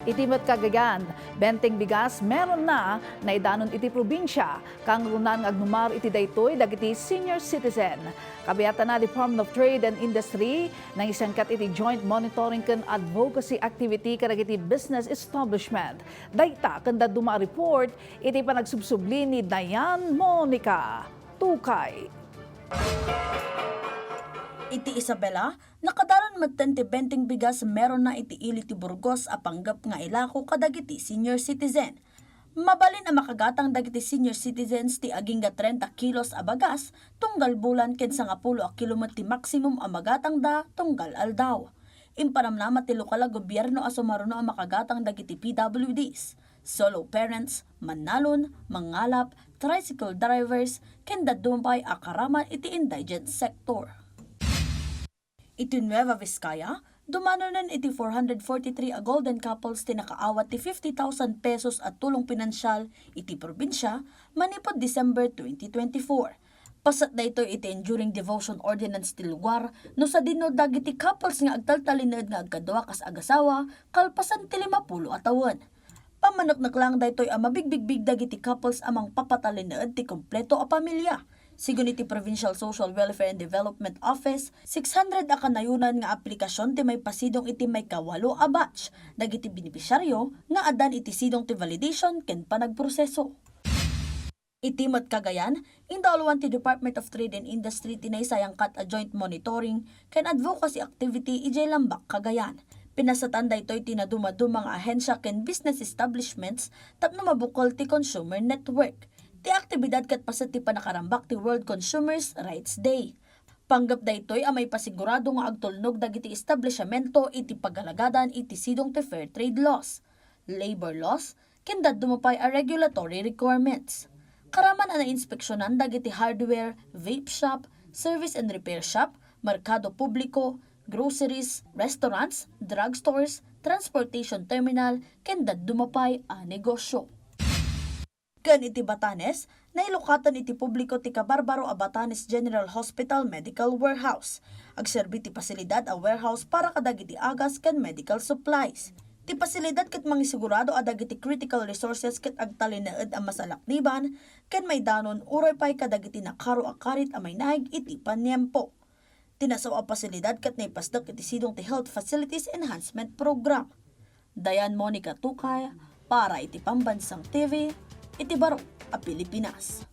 Itimat Cagayan, benteng bigas meron na idanon iti probinsya. Kang runan agnumar iti daytoy dagiti senior citizen. Kabiyatan na Department of Trade and Industry nang isangkat iti joint monitoring ken advocacy activity kadagiti business establishment. Dayta kanda duma report iti panagsubsubli ni Dayan Monica Tukay. Iti Isabela, nakadaron matente benteng bigas meron na iti ili ti Burgos a panggap nga ilako kadagiti senior citizen. Mabalin ang makagatang dagiti senior citizens ti aging 30 kilos a bagas tunggal bulan ken 10 a kilomet ti maximum a magatang da tunggal aldaw. Impanamnama ti lokal a gobyerno a sumaruno ang makagatang dagiti PWDs, solo parents, manalon, mangalap, tricycle drivers, ken dadumpay a karaman iti indigent sector. Iti Nueva Vizcaya, dumanonan iti 443 a golden couples ti nakaawat ti 50,000 pesos at tulong pinansyal iti probinsya manipod December 2024. Pasat dayto iti enduring devotion ordinance ti lugar no sa dinno dagiti couples nga agtaltalined nga agkadua kas agasawa kalpasan ti 50 a tawen. Pamanok lang daytoy a mabigbigbig dagiti couples amang papatalined ti kompleto a pamilya. Sigun iti Provincial Social Welfare and Development Office, 600 a kanayunan nga aplikasyon ti may pasidong iti may kawalo a batch, dagiti benepisyaryo nga adan iti sidong ti validation ken panagproseso. Itimat Cagayan, indalwan ti Department of Trade and Industry tinaysayang kat a joint monitoring ken advocacy activity ijay Lambak, Cagayan. Pinasatan daytoy tinaduma-dumang ahensya ken business establishments tapno mabukol ti consumer network. Ti aktibidad kat pasat ti panakarambak ti World Consumers Rights Day. Panggap daytoy a may pasigurado nga agtulnog dagiti establishmento iti pagalagadan iti sidong ti fair trade laws, labor laws, ken dumapay a regulatory requirements. Karaman ana inspeksyonan dagiti hardware, vape shop, service and repair shop, merkado publiko, groceries, restaurants, drugstores, transportation terminal, ken dumapay a negosyo. Ken iti Batanes, nailukatan iti publiko ti Kabarbaro a Batanes General Hospital Medical Warehouse. Agserbi ti pasilidad a warehouse para kadagiti agas ken medical supplies. Ti pasilidad ket mangisigurado a dagiti critical resources ket agtalinaed a masalakniban ken may danon uray pay kadagiti nakaro a karit a may naig iti panyempo. Tinasaw a pasilidad ket naipasdak iti sidong ti Health Facilities Enhancement Program. Dayan Monica Tukay para iti Pambansang TV, iti Baro a Pilipinas.